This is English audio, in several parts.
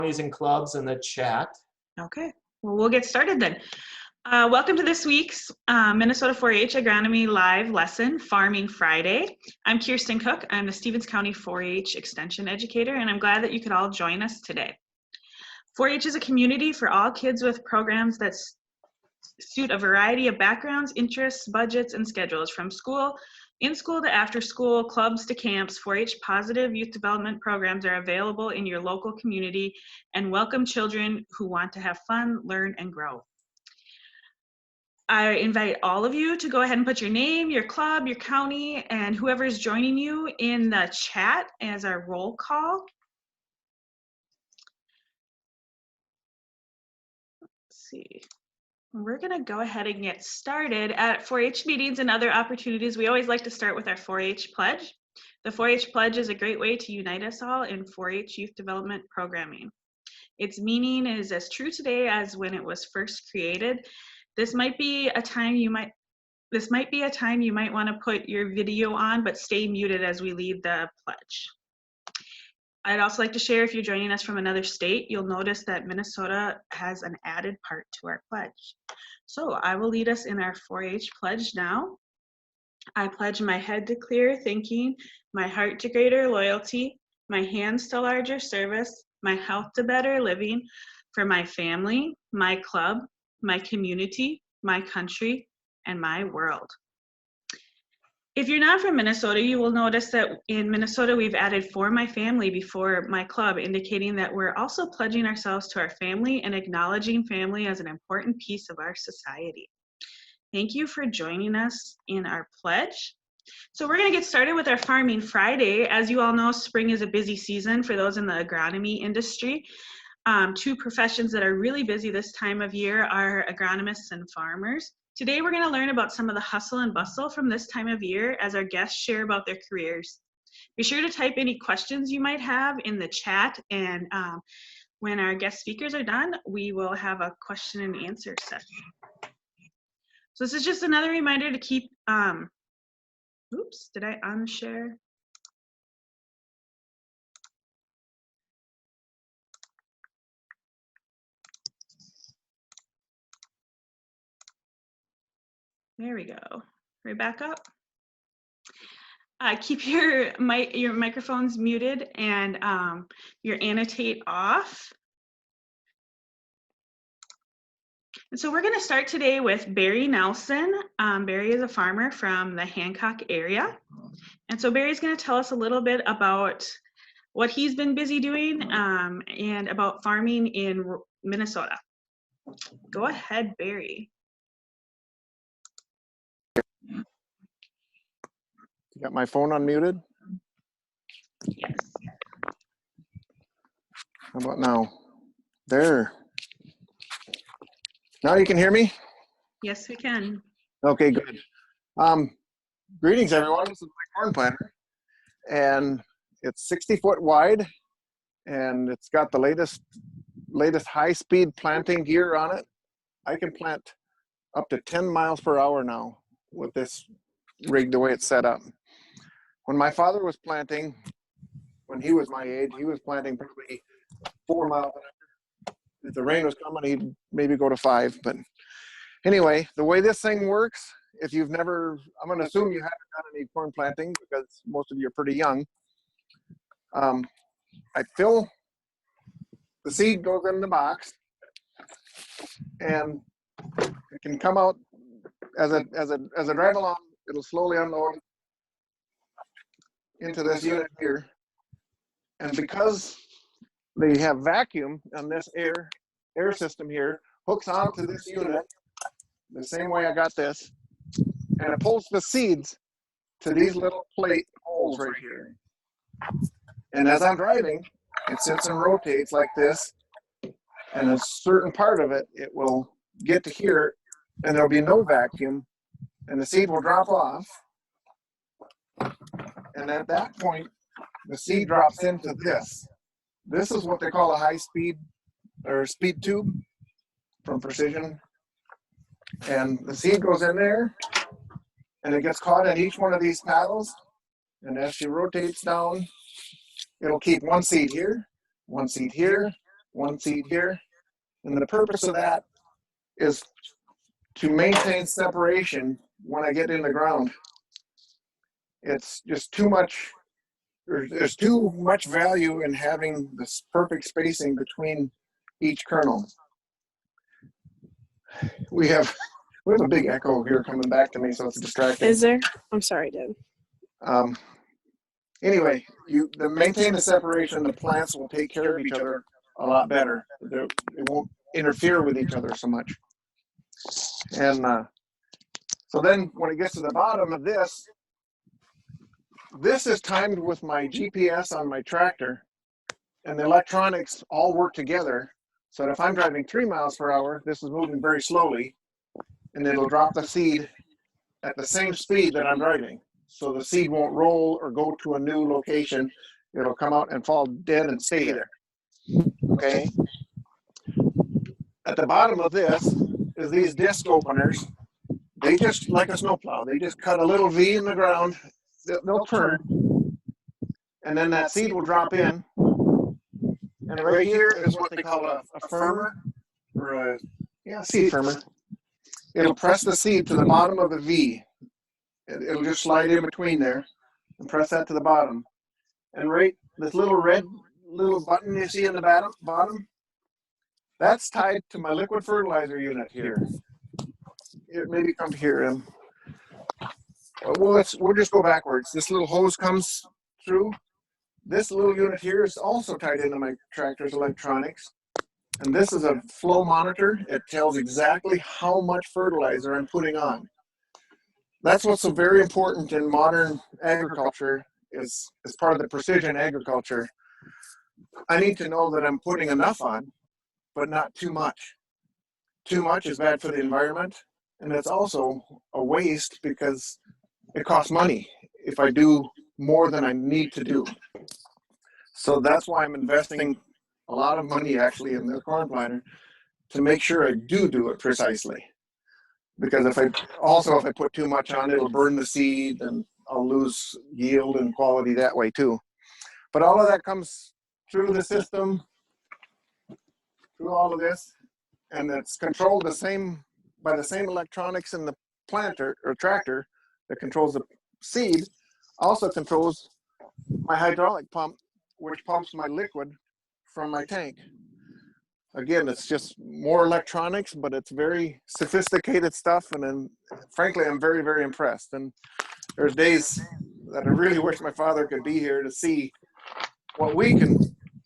and clubs in the chat. Okay, well, we'll get started then. Welcome to this week's Minnesota 4-H Agronomy Live lesson, Farming Friday. I'm Kirsten Cook. I'm the Stevens County 4-H Extension Educator, and I'm glad that you could all join us today. 4-H is a community for all kids with programs that suit a variety of backgrounds, interests, budgets, and schedules, from in-school to after-school, clubs to camps. 4-H positive youth development programs are available in your local community and welcome children who want to have fun, learn, and grow. I invite all of you to go ahead and put your name, your club, your county, and whoever is joining you in the chat as our roll call. Let's see. We're going to go ahead and get started. At 4-H meetings and other opportunities, we always like to start with our 4-H pledge. The 4-H pledge is a great way to unite us all in 4-H youth development programming. Its meaning is as true today as when it was first created. This might be a time you might want to put your video on, but stay muted as we lead the pledge. I'd also like to share, if you're joining us from another state, you'll notice that Minnesota has an added part to our pledge. So I will lead us in our 4-H pledge now. I pledge my head to clear thinking, my heart to greater loyalty, my hands to larger service, my health to better living, for my family, my club, my community, my country, and my world. If you're not from Minnesota, you will notice that in Minnesota we've added "for my family" before "my club," indicating that we're also pledging ourselves to our family and acknowledging family as an important piece of our society. Thank you for joining us in our pledge. So we're going to get started with our Farming Friday. As you all know, spring is a busy season for those in the agronomy industry. Two professions that are really busy this time of year are agronomists and farmers. Today we're going to learn about some of the hustle and bustle from this time of year as our guests share about their careers. Be sure to type any questions you might have in the chat, and when our guest speakers are done, we will have a question and answer session. So this is just another reminder to keep, oops, did I unshare? There we go. Right back up. Keep your microphones muted and your annotate off. And so we're going to start today with Barry Nelson. Barry is a farmer from the Hancock area. And so Barry's going to tell us a little bit about what he's been busy doing and about farming in Minnesota. Go ahead, Barry. You got my phone unmuted? Yes. How about now? There. Now you can hear me? Yes, we can. Okay, good. Greetings, everyone. This is my corn planter, and it's 60 foot wide, and it's got the latest high-speed planting gear on it. I can plant up to 10 miles per hour now with this rig the way it's set up. When my father was planting, when he was my age, he was planting probably 4 miles an hour. If the rain was coming, he'd maybe go to 5. But anyway, the way this thing works, if you've never, I'm going to assume you haven't done any corn planting because most of you are pretty young. I fill, the seed goes in the box, and it can come out as I drive along. It'll slowly unload into this unit here, and because they have vacuum on this air system here, hooks onto this unit the same way I got this, and it pulls the seeds to these little plate holes right here. And as I'm driving, it sits and rotates like this, and a certain part of it, it will get to here, and there'll be no vacuum, and the seed will drop off. And at that point, the seed drops into this. This is what they call a high speed or speed tube from Precision. And the seed goes in there, and it gets caught in each one of these paddles. And as she rotates down, it'll keep one seed here, one seed here. And the purpose of that is to maintain separation when I get in the ground. It's just too much, there's too much value in having this perfect spacing between each kernel. We have a big echo here coming back to me, so it's distracting. Is there? I'm sorry, Deb. Anyway, to maintain the separation, the plants will take care of each other a lot better. They won't interfere with each other so much. And so then when it gets to the bottom of this is timed with my GPS on my tractor, and the electronics all work together. So that if I'm driving 3 miles per hour, this is moving very slowly, and it'll drop the seed at the same speed that I'm driving. So the seed won't roll or go to a new location. It'll come out and fall dead and stay there. Okay. At the bottom of this is these disc openers. They just, like a snowplow, they just cut a little V in the ground. They'll turn, and then that seed will drop in. And right here is what they call a firmer, or a seed firmer. It'll press the seed to the bottom of the V. It'll just slide in between there and press that to the bottom. And right, this little red button you see in the bottom, that's tied to my liquid fertilizer unit here. It maybe come here. We'll just go backwards. This little hose comes through. This little unit here is also tied into my tractor's electronics. And this is a flow monitor. It tells exactly how much fertilizer I'm putting on. That's what's so very important in modern agriculture, is as part of the precision agriculture. I need to know that I'm putting enough on, but not too much. Too much is bad for the environment, and it's also a waste because it costs money if I do more than I need to do. So that's why I'm investing a lot of money actually in the corn planter, to make sure I do it precisely. Because if I put too much on, it'll burn the seed and I'll lose yield and quality that way too. But all of that comes through the system, through all of this, and it's controlled by the same electronics in the planter or tractor that controls the seed, also controls my hydraulic pump, which pumps my liquid from my tank. Again, it's just more electronics, but it's very sophisticated stuff. And then, frankly, I'm very, very impressed. And there's days that I really wish my father could be here to see what we can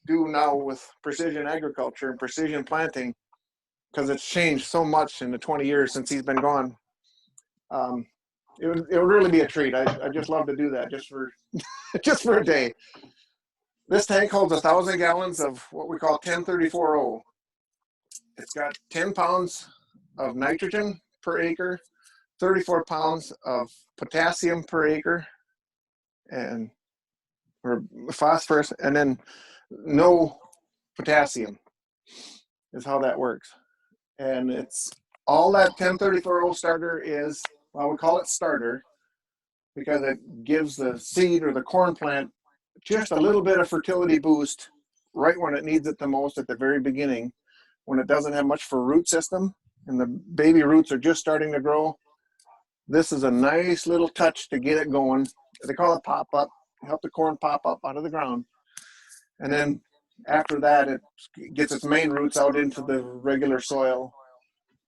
do now with precision agriculture and precision planting, because it's changed so much in the 20 years since he's been gone. It would really be a treat. I just love to do that just for a day. This tank holds 1,000 gallons of what we call 1034O. It's got 10 pounds of nitrogen per acre, 34 pounds of potassium per acre, or phosphorus, and then no potassium is how that works. And it's all that 1034O starter is, well, we call it starter because it gives the seed or the corn plant just a little bit of fertility boost right when it needs it the most at the very beginning, when it doesn't have much for root system and the baby roots are just starting to grow. This is a nice little touch to get it going. They call it pop up, help the corn pop up out of the ground. And then after that, it gets its main roots out into the regular soil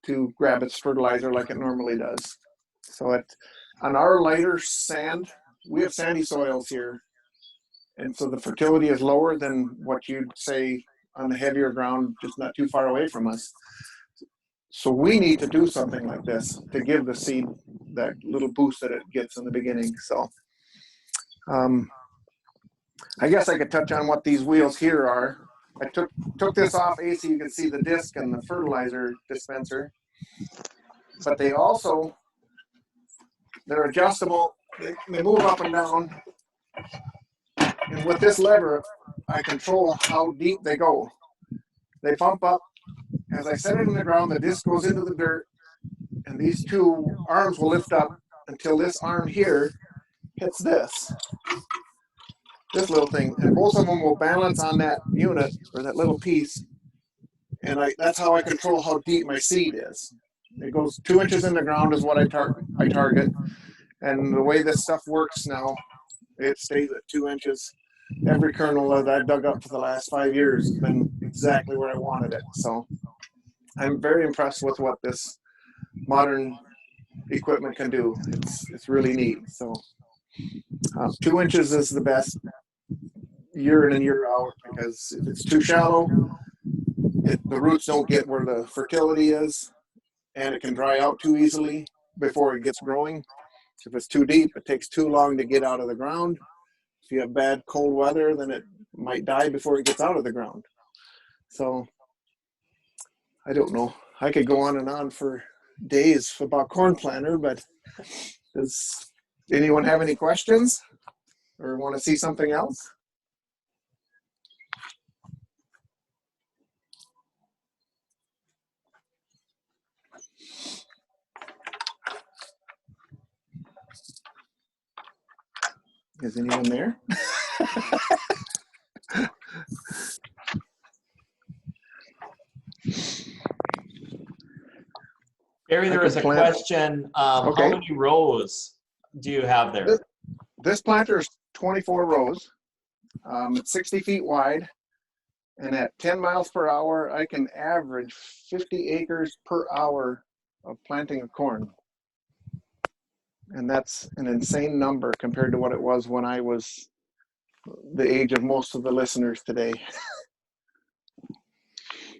to grab its fertilizer like it normally does. So on our lighter sand, we have sandy soils here. And so the fertility is lower than what you'd say on the heavier ground, just not too far away from us. So we need to do something like this to give the seed that little boost that it gets in the beginning. So I guess I could touch on what these wheels here are. I took this off so you can see the disc and the fertilizer dispenser. But they're adjustable. They move up and down. And with this lever, I control how deep they go. They pump up. As I set it in the ground, the disc goes into the dirt, and these two arms will lift up until this arm here hits this little thing. And both of them will balance on that unit, or that little piece, and that's how I control how deep my seed is. It goes 2 inches in the ground is what I target. And the way this stuff works now, it stays at 2 inches. Every kernel that I've dug up for the last 5 years has been exactly where I wanted it. So I'm very impressed with what this modern equipment can do. It's really neat. So 2 inches is the best year in and year out, because if it's too shallow, the roots don't get where the fertility is, and it can dry out too easily before it gets growing. If it's too deep, it takes too long to get out of the ground. If you have bad cold weather, then it might die before it gets out of the ground. So I don't know. I could go on and on for days about corn planter, but does anyone have any questions or want to see something else? Is anyone there? Barry, there was a question. How many rows do you have there? This planter is 24 rows. It's 60 feet wide. And at 10 miles per hour, I can average 50 acres per hour of planting of corn. And that's an insane number compared to what it was when I was the age of most of the listeners today.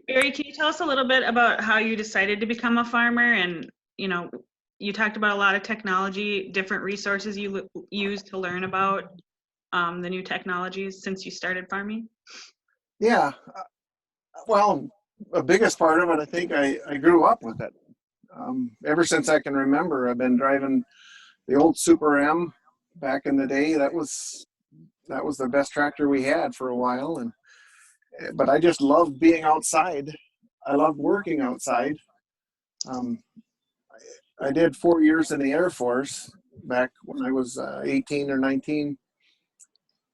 Barry, can you tell us a little bit about how you decided to become a farmer? And, you know, you talked about a lot of technology, different resources you use to learn about the new technologies since you started farming. Yeah, well, the biggest part of it, I think I grew up with it. Ever since I can remember, I've been driving the old Super M back in the day. That was the best tractor we had for a while, but I just loved being outside. I loved working outside. I did 4 years in the Air Force back when I was 18 or 19,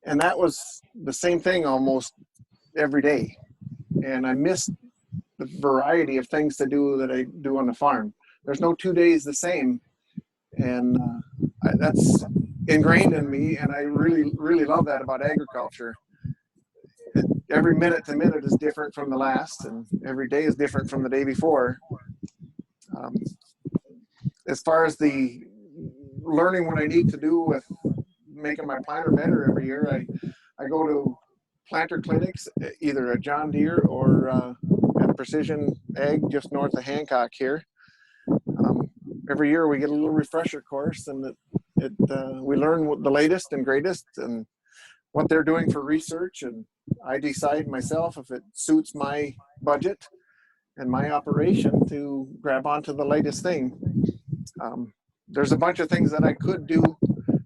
and that was the same thing almost every day. And I missed the variety of things to do that I do on the farm. There's no 2 days the same, and that's ingrained in me, and I really, really love that about agriculture. Every minute to minute is different from the last, and every day is different from the day before. As far as the learning what I need to do with making my planter better every year, I go to planter clinics, either at John Deere or at Precision Ag just north of Hancock here. Every year we get a little refresher course, and we learn the latest and greatest and what they're doing for research, and I decide myself if it suits my budget and my operation to grab onto the latest thing. There's a bunch of things that I could do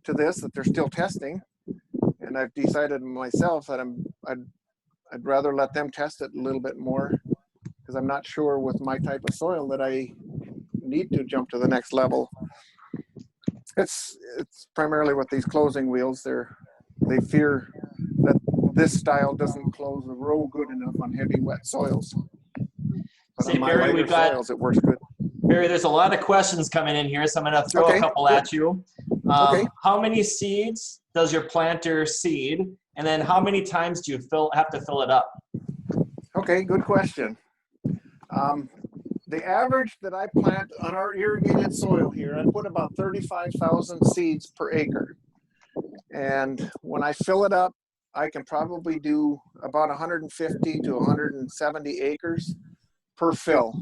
to this that they're still testing, and I've decided myself that I'd rather let them test it a little bit more, because I'm not sure with my type of soil that I need to jump to the next level. It's primarily with these closing wheels. They fear that this style doesn't close the row good enough on heavy wet soils. But See, on my Barry, lighter soils, it works good. Barry, there's a lot of questions coming in here, so I'm going to throw a couple at you. How many seeds does your planter seed? And then how many times do you have to fill it up? Okay, good question. The average that I plant on our irrigated soil here, I put about 35,000 seeds per acre. And when I fill it up, I can probably do about 150 to 170 acres per fill.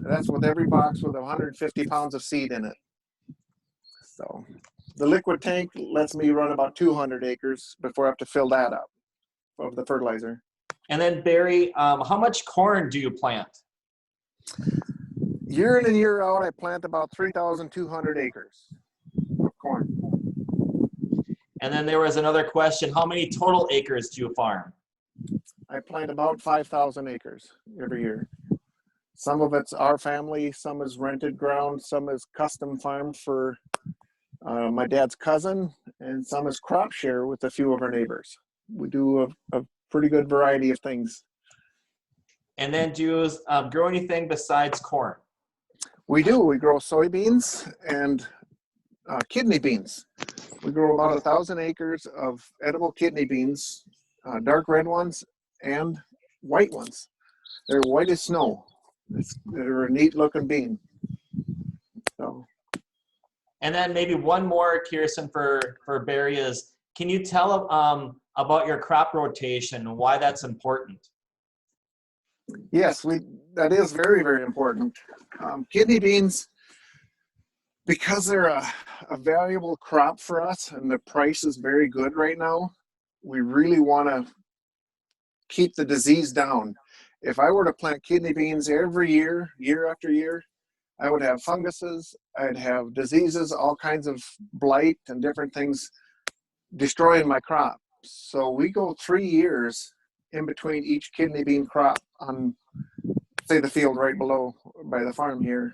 That's with every box with 150 pounds of seed in it. So the liquid tank lets me run about 200 acres before I have to fill that up of the fertilizer. And then Barry, how much corn do you plant? Year in and year out, I plant about 3,200 acres of corn. And then there was another question, how many total acres do you farm? I plant about 5,000 acres every year. Some of it's our family, some is rented ground, some is custom farmed for my dad's cousin, and some is crop share with a few of our neighbors. We do a pretty good variety of things. And then do you grow anything besides corn? We do. We grow soybeans and kidney beans. We grow about 1,000 acres of edible kidney beans, dark red ones and white ones. They're white as snow. They're a neat looking bean. So. And then maybe one more, Kirsten, for Barry is, can you tell about your crop rotation and why that's important? Yes, that is very, very important. Kidney beans, because they're a valuable crop for us and the price is very good right now, we really want to keep the disease down. If I were to plant kidney beans every year, year after year, I would have funguses, I'd have diseases, all kinds of blight and different things destroying my crop. So we go 3 years in between each kidney bean crop on, say, the field right below by the farm here.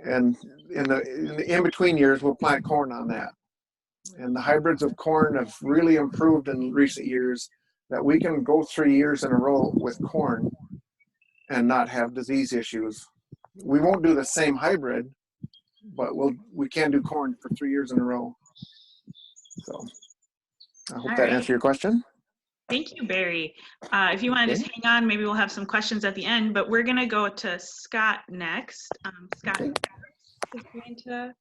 And in the in-between years, we'll plant corn on that. And the hybrids of corn have really improved in recent years that we can go 3 years in a row with corn and not have disease issues. We won't do the same hybrid, but we can do corn for 3 years in a row. So I hope that answered your question. Thank you, Barry. If you want to just hang on, maybe we'll have some questions at the end, but we're going to go to Scott next. Scott is going to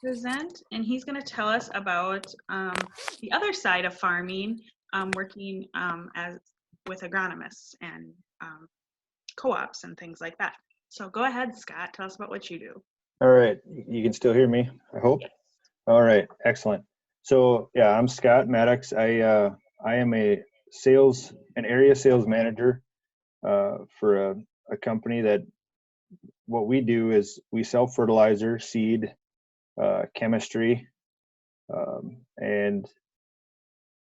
present, and he's going to tell us about the other side of farming, working with agronomists and co-ops and things like that. So go ahead, Scott. Tell us about what you do. All right. You can still hear me, I hope. All right. Excellent. So yeah, I'm Scott Maddox. I am a area sales manager for a company that what we do is we sell fertilizer, seed, chemistry, and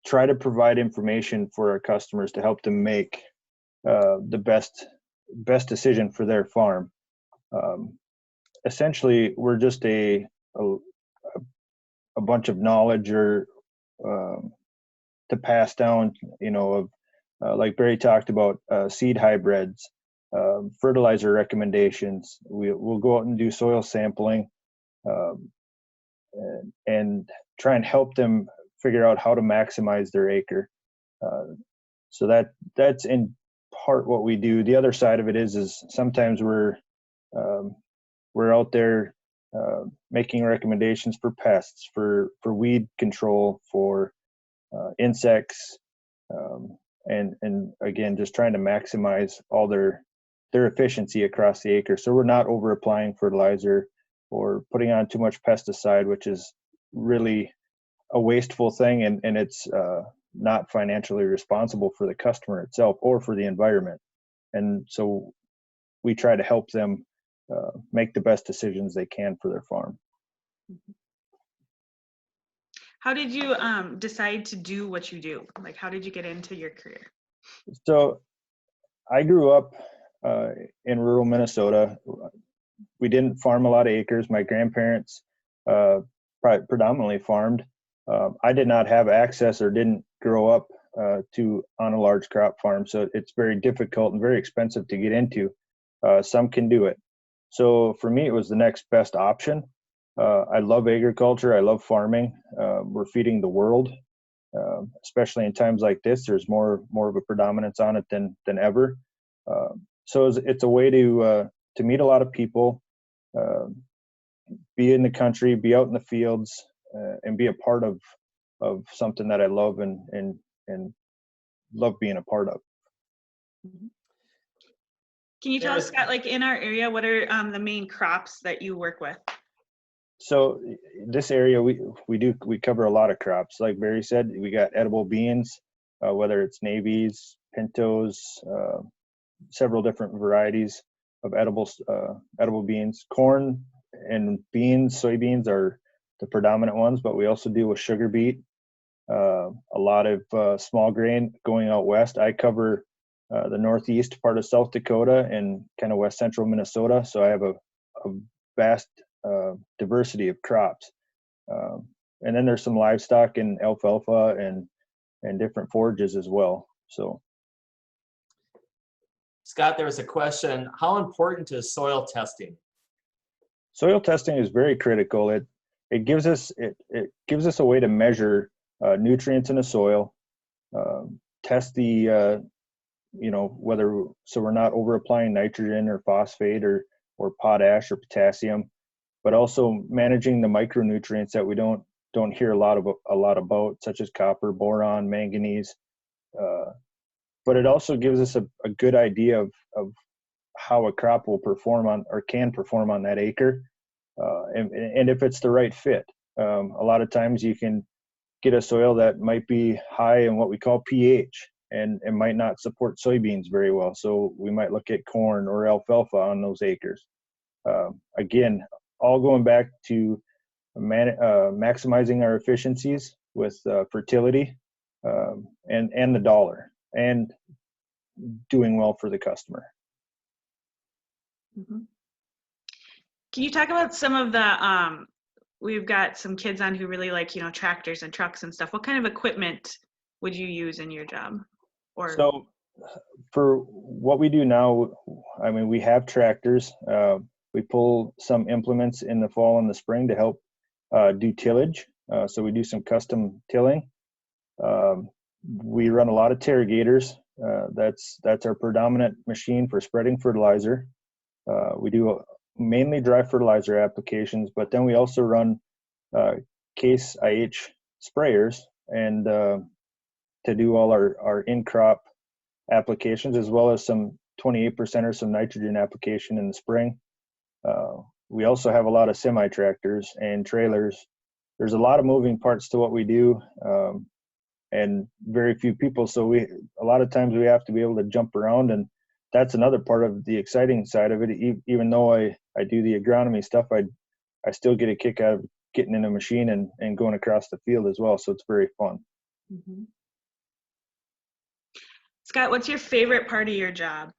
try to provide information for our customers to help them make the best decision for their farm. Essentially, we're just a bunch of knowledge or to pass down, of like Barry talked about, seed hybrids, fertilizer recommendations. We'll go out and do soil sampling and try and help them figure out how to maximize their acre. So that's in part what we do. The other side of it is sometimes we're out there making recommendations for pests, for weed control, for insects, and again, just trying to maximize all their efficiency across the acre. So we're not over applying fertilizer or putting on too much pesticide, which is really a wasteful thing, and it's not financially responsible for the customer itself or for the environment. And so we try to help them make the best decisions they can for their farm. How did you decide to do what you do? Like, how did you get into your career? So I grew up in rural Minnesota. We didn't farm a lot of acres. My grandparents predominantly farmed. I did not have access or didn't grow up on a large crop farm, so it's very difficult and very expensive to get into. Some can do it. So for me, it was the next best option. I love agriculture. I love farming. We're feeding the world, especially in times like this. There's more of a predominance on it than ever. So it's a way to meet a lot of people, be in the country, be out in the fields, and be a part of something that I love and love being a part of. Can you tell us, Scott, like in our area, what are the main crops that you work with? So this area, we cover a lot of crops. Like Barry said, we got edible beans, whether it's navies, pintos, several different varieties of edible beans. Corn and beans, soybeans are the predominant ones, but we also deal with sugar beet, a lot of small grain going out west. I cover the northeast part of South Dakota and kind of west central Minnesota, so I have a vast diversity of crops. And then there's some livestock and alfalfa and different forages as well. So Scott, there was a question, how important is soil testing? Soil testing is very critical. It gives us a way to measure nutrients in the soil, test the whether, so we're not over applying nitrogen or phosphate or potash or potassium, but also managing the micronutrients that we don't hear a lot about, such as copper, boron, manganese. But it also gives us a good idea of how a crop will perform on, or can perform on, that acre, and if it's the right fit. A lot of times you can get a soil that might be high in what we call pH, and it might not support soybeans very well. So we might look at corn or alfalfa on those acres. Again, all going back to maximizing our efficiencies with fertility and the dollar, and doing well for the customer. Mm-hmm. Can you talk about some of the, we've got some kids on who really like, tractors and trucks and stuff. What kind of equipment would you use in your job? So for what we do now, I mean, we have tractors. We pull some implements in the fall and the spring to help do tillage. So we do some custom tilling. We run a lot of Terrigators. That's our predominant machine for spreading fertilizer. We do mainly dry fertilizer applications, but then we also run Case IH sprayers, and to do all our in-crop applications, as well as some 28% or some nitrogen application in the spring. We also have a lot of semi-tractors and trailers. There's a lot of moving parts to what we do, and very few people. So a lot of times we have to be able to jump around, and that's another part of the exciting side of it. Even though I do the agronomy stuff, I still get a kick out of getting in a machine and going across the field as well. So it's very fun. Mm-hmm. Scott, what's your favorite part of your job?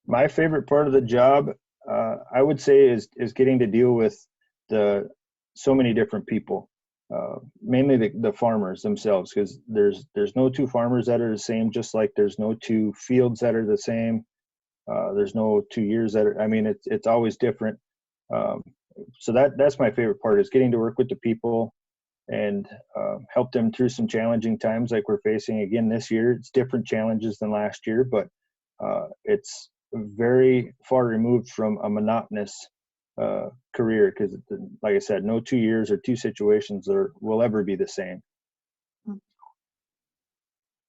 My favorite part of the job, I would say, is getting to deal with so many different people, mainly the farmers themselves, because there's no two farmers that are the same, just like there's no two fields that are the same. There's no 2 years that are, I mean, it's always different. So that's my favorite part, is getting to work with the people and help them through some challenging times like we're facing again this year. It's different challenges than last year, but it's very far removed from a monotonous career, because, like I said, no 2 years or two situations will ever be the same.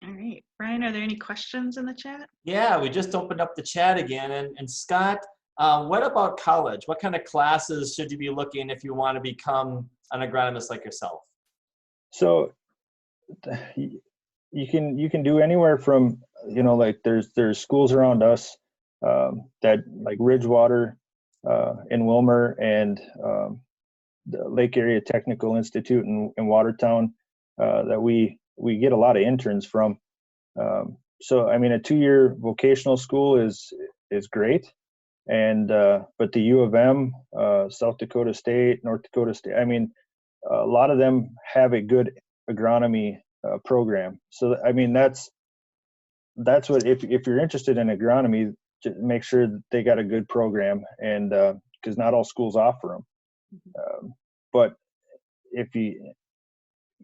All right, Brian, are there any questions in the chat? Yeah, we just opened up the chat again. And Scott, what about college? What kind of classes should you be looking if you want to become an agronomist like yourself? So you can do anywhere from, like there's schools around us that, like Ridgewater in Wilmer, and the Lake Area Technical Institute in Watertown, that we get a lot of interns from. So I mean, a 2-year vocational school is great, and but the U of M, South Dakota State, North Dakota State, I mean, a lot of them have a good agronomy program. So I mean, that's what, if you're interested in agronomy, make sure that they got a good program, and because not all schools offer them. But if you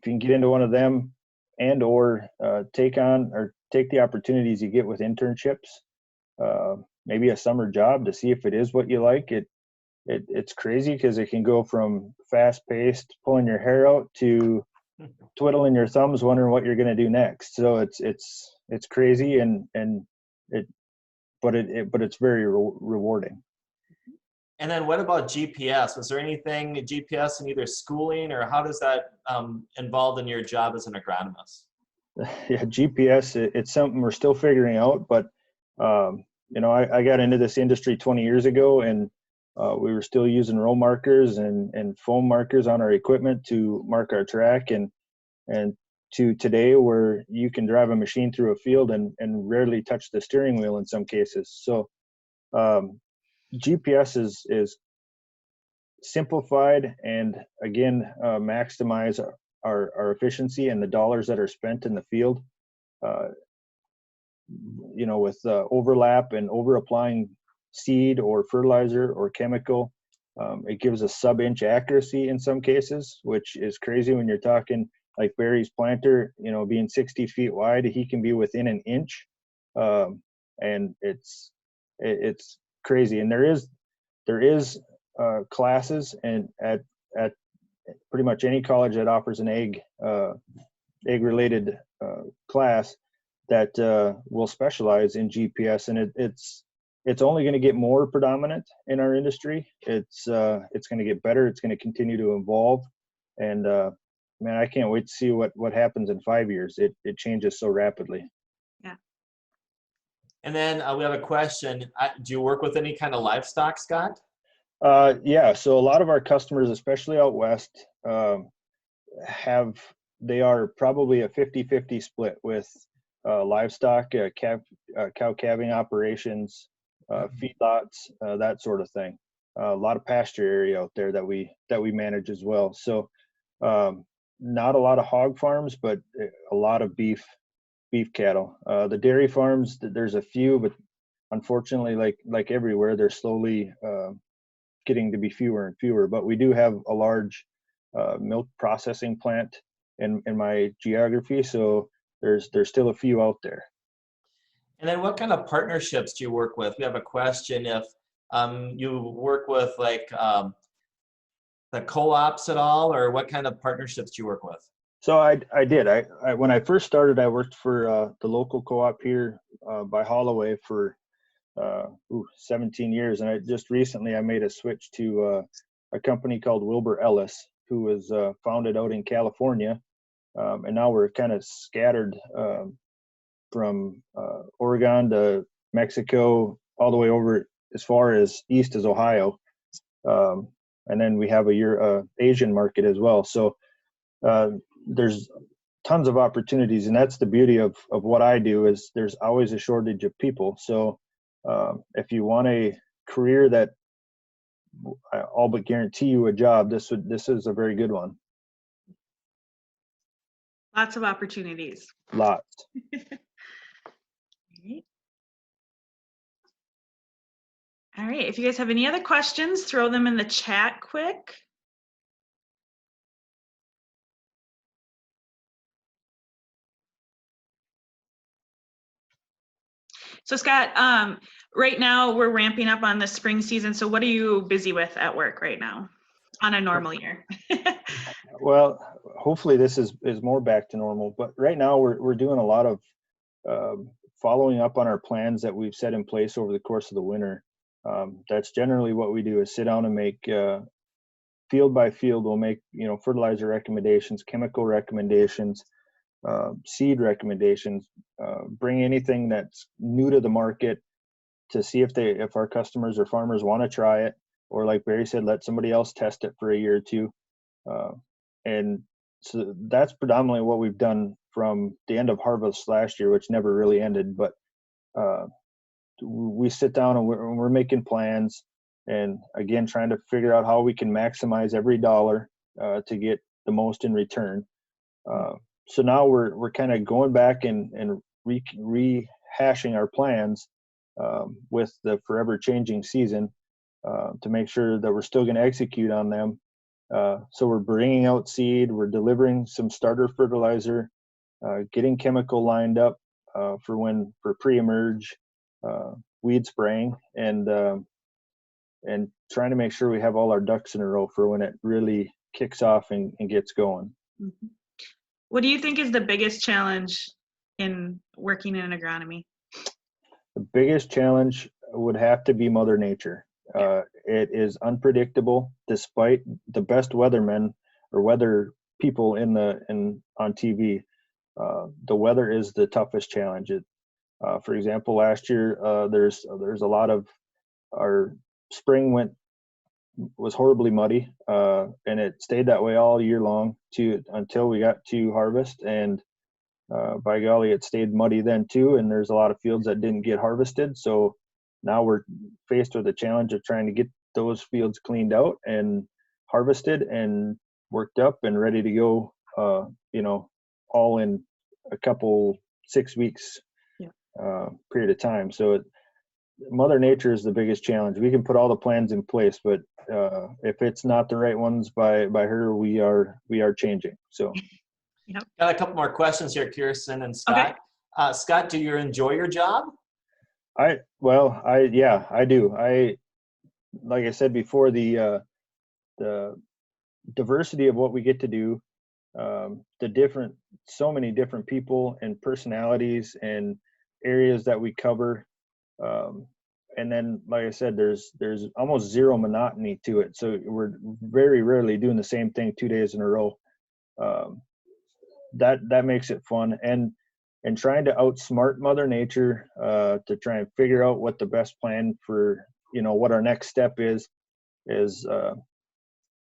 can get into one of them, and or take the opportunities you get with internships, maybe a summer job, to see if it is what you like. It's crazy, because it can go from fast-paced, pulling your hair out, to twiddling your thumbs, wondering what you're going to do next. So it's crazy, but it's very rewarding. And then what about GPS? Was there anything GPS in either schooling, or how does that involved in your job as an agronomist? Yeah, GPS, it's something we're still figuring out, but I got into this industry 20 years ago, and we were still using row markers and foam markers on our equipment to mark our track, and to today, where you can drive a machine through a field and rarely touch the steering wheel in some cases. So GPS is simplified, and again, maximize our efficiency and the dollars that are spent in the field. with overlap and over applying seed or fertilizer or chemical. It gives a sub-inch accuracy in some cases, which is crazy when you're talking like Barry's planter, being 60 feet wide, he can be within an inch. And it's crazy. And there is classes and at pretty much any college that offers an egg related class that will specialize in GPS, and it's only going to get more predominant in our industry. It's going to get better. It's going to continue to evolve, and man, I can't wait to see what happens in 5 years. It changes so rapidly. Yeah. And then we have a question. Do you work with any kind of livestock, Scott? Yeah. So a lot of our customers, especially out west, they are probably a 50-50 split with livestock, cow calving operations, feedlots, that sort of thing. A lot of pasture area out there that we manage as well. So not a lot of hog farms, but a lot of beef cattle. The dairy farms, there's a few, but unfortunately, like everywhere, they're slowly getting to be fewer and fewer. But we do have a large milk processing plant in my geography, so there's still a few out there. And then what kind of partnerships do you work with? We have a question if you work with the co-ops at all, or what kind of partnerships do you work with? So I did. I when I first started, I worked for the local co-op here by Holloway for 17 years, and I just recently I made a switch to a company called Wilbur Ellis, who was founded out in California, and now we're kind of scattered from Oregon to Mexico, all the way over as far as east as Ohio, and then we have a Asian market as well. So there's tons of opportunities, and that's the beauty of what I do, is there's always a shortage of people. So if you want a career that I all but guarantee you a job, this is a very good one. Lots of opportunities. Lots. All right, if you guys have any other questions, throw them in the chat quick. So Scott, right now we're ramping up on the spring season. So what are you busy with at work right now on a normal year? Well, hopefully this is more back to normal, but right now we're doing a lot of following up on our plans that we've set in place over the course of the winter. That's generally what we do, is sit down and make field by field. We'll make fertilizer recommendations, chemical recommendations, seed recommendations, bring anything that's new to the market to see if our customers or farmers want to try it, or like Barry said, let somebody else test it for a year or two. And so that's predominantly what we've done from the end of harvest last year, which never really ended. But we sit down and we're making plans, and again, trying to figure out how we can maximize every dollar to get the most in return. So now we're kind of going back and rehashing our plans with the forever changing season to make sure that we're still going to execute on them. So we're bringing out seed, we're delivering some starter fertilizer, getting chemical lined up for pre-emerge, weed spraying, and trying to make sure we have all our ducks in a row for when it really kicks off and gets going. Mm-hmm. What do you think is the biggest challenge in working in agronomy? The biggest challenge would have to be Mother Nature. It is unpredictable, despite the best weathermen or weather people on TV. The weather is the toughest challenge. For example, last year there's a lot of our spring was horribly muddy, and it stayed that way all year long until we got to harvest, and by golly, it stayed muddy then too, and there's a lot of fields that didn't get harvested. So now we're faced with the challenge of trying to get those fields cleaned out and harvested and worked up and ready to go, all in 6 weeks. Yeah. period of time. So Mother Nature is the biggest challenge. We can put all the plans in place, but if it's not the right ones by her, we are changing. So, Yep. Got a couple more questions here, Kirsten and Okay. Scott. Scott, do you enjoy your job? I do. Like I said before, the diversity of what we get to do, so many different people and personalities and areas that we cover. And then, like I said, there's almost zero monotony to it. So we're very rarely doing the same thing 2 days in a row. That makes it fun. And trying to outsmart Mother Nature to try and figure out what the best plan for, what our next step is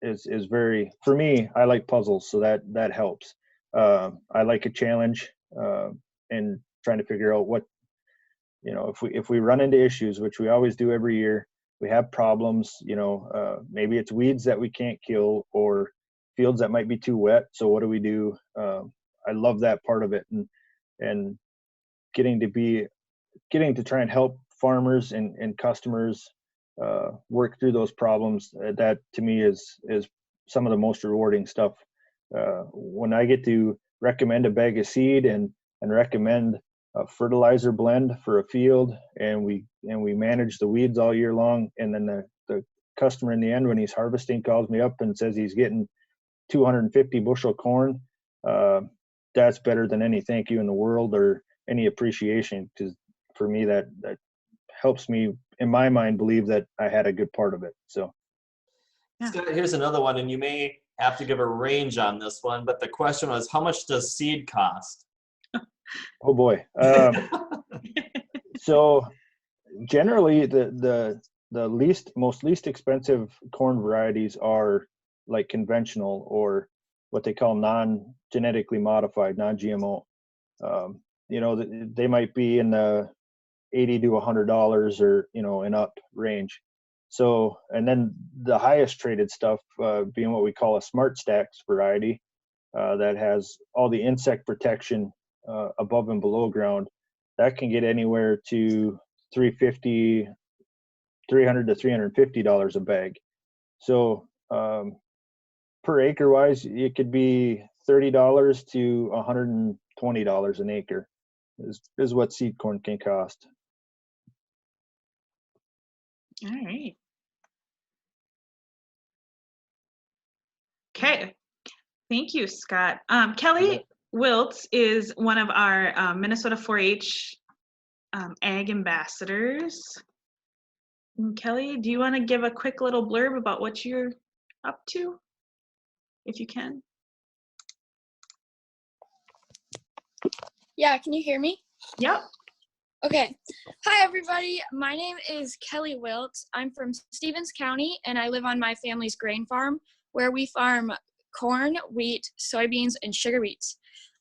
very, for me, I like puzzles, so that helps. I like a challenge and trying to figure out what, if we run into issues, which we always do every year, we have problems, maybe it's weeds that we can't kill or fields that might be too wet. So what do we do? I love that part of it, and getting to try and help farmers and customers work through those problems. That to me is some of the most rewarding stuff. When I get to recommend a bag of seed and recommend a fertilizer blend for a field, and we manage the weeds all year long, and then the customer in the end, when he's harvesting, calls me up and says he's getting 250 bushel corn, that's better than any thank you in the world or any appreciation, because for me that helps me, in my mind, believe that I had a good part of it. So Scott, here's another one, and you may have to give a range on this one, but the question was, how much does seed cost? Oh boy. So generally the most least expensive corn varieties are like conventional, or what they call non-genetically modified, non-GMO. They might be in the $80 to $100 or, and up range. So, and then the highest traded stuff being what we call a Smart Stacks variety that has all the insect protection above and below ground, that can get anywhere to $300 to $350 a bag. So per acre wise, it could be $30 to $120 an acre is what seed corn can cost. All right. Okay. Thank you, Scott. Kelly Wiltz is one of our Minnesota 4-H ag ambassadors. And Kelly, do you want to give a quick little blurb about what you're up to, if you can? Yeah, can you hear me? Yep. Okay. Hi, everybody. My name is Kelly Wiltz. I'm from Stevens County, and I live on my family's grain farm, where we farm corn, wheat, soybeans, and sugar beets.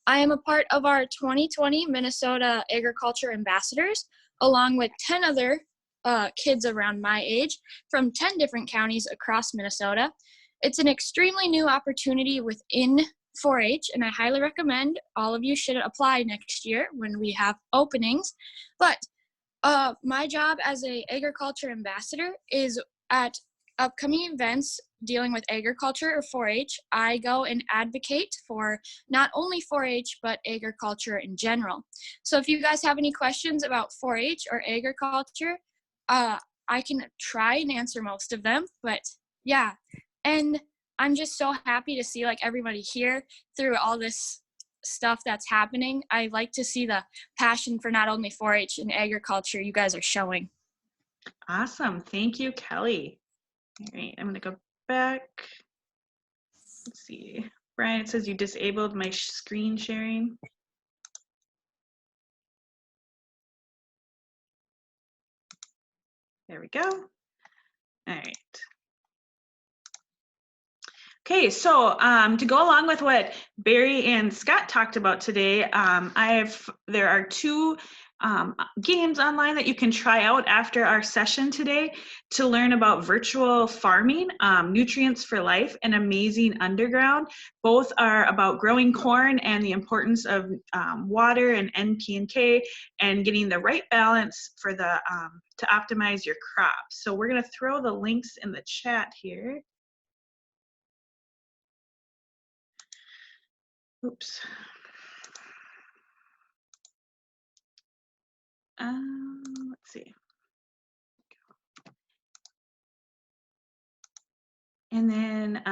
I am a part of our 2020 Minnesota Agriculture Ambassadors, along with 10 other kids around my age from 10 different counties across Minnesota. It's an extremely new opportunity within 4-H, and I highly recommend all of you should apply next year when we have openings. But my job as an agriculture ambassador is at upcoming events dealing with agriculture or 4-H. I go and advocate for not only 4-H, but agriculture in general. So if you guys have any questions about 4-H or agriculture, I can try and answer most of them, but yeah. And I'm just so happy to see like everybody here through all this stuff that's happening. I like to see the passion for not only 4-H and agriculture you guys are showing. Awesome. Thank you, Kelly. All right, I'm going to go back. Let's see. Brian, it says you disabled my screen sharing. There we go. All right. Okay, so to go along with what Barry and Scott talked about today, there are two games online that you can try out after our session today to learn about virtual farming, nutrients for life, and amazing underground. Both are about growing corn and the importance of water and NP and K and getting the right balance for the to optimize your crops. So we're going to throw the links in the chat here. Oops. Let's see. And then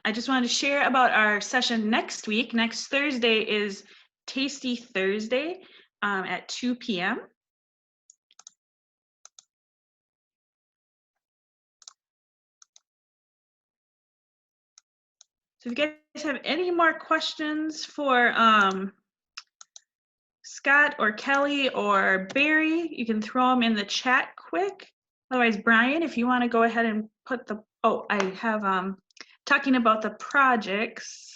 I just wanted to share about our session next week. Next Thursday is Tasty Thursday at 2 p.m. So if you guys have any more questions for Scott or Kelly or Barry, you can throw them in the chat quick. Otherwise, Brian, if you want to go ahead and put the, oh, I have talking about the projects.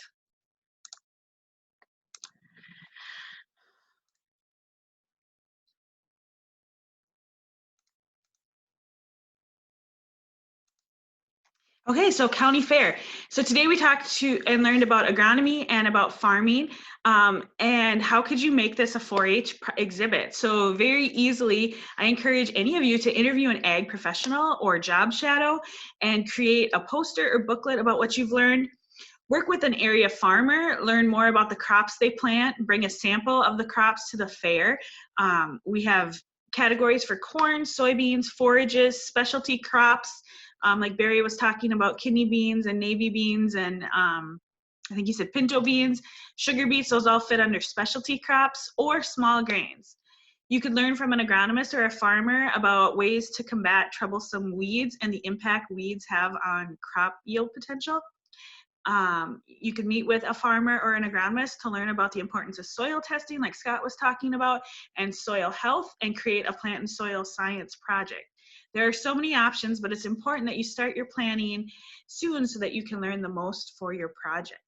Okay, so county fair. So today we talked to and learned about agronomy and about farming, and how could you make this a 4-H exhibit? So very easily, I encourage any of you to interview an ag professional or job shadow and create a poster or booklet about what you've learned. Work with an area farmer, learn more about the crops they plant, bring a sample of the crops to the fair. We have categories for corn, soybeans, forages, specialty crops, like Barry was talking about kidney beans and navy beans and I think he said pinto beans, sugar beets, those all fit under specialty crops or small grains. You could learn from an agronomist or a farmer about ways to combat troublesome weeds and the impact weeds have on crop yield potential. You could meet with a farmer or an agronomist to learn about the importance of soil testing, like Scott was talking about, and soil health, and create a plant and soil science project. There are so many options, but it's important that you start your planning soon so that you can learn the most for your project.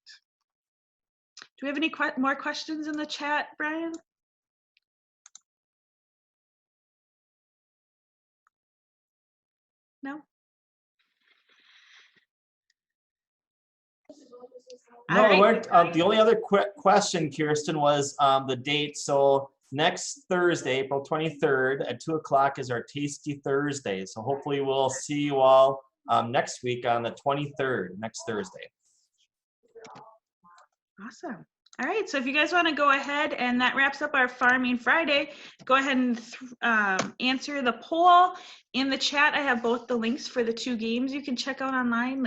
Do we have any more questions in the chat, Brian? No? No, there weren't. The only other quick question, Kirsten, was the date. So next Thursday, April 23rd at 2 o'clock is our Tasty Thursday. So hopefully we'll see you all next week on the 23rd, next Thursday. Awesome. All right, so if you guys want to go ahead, and that wraps up our Farming Friday, go ahead and answer the poll in the chat. I have both the links for the 2 games you can check out online.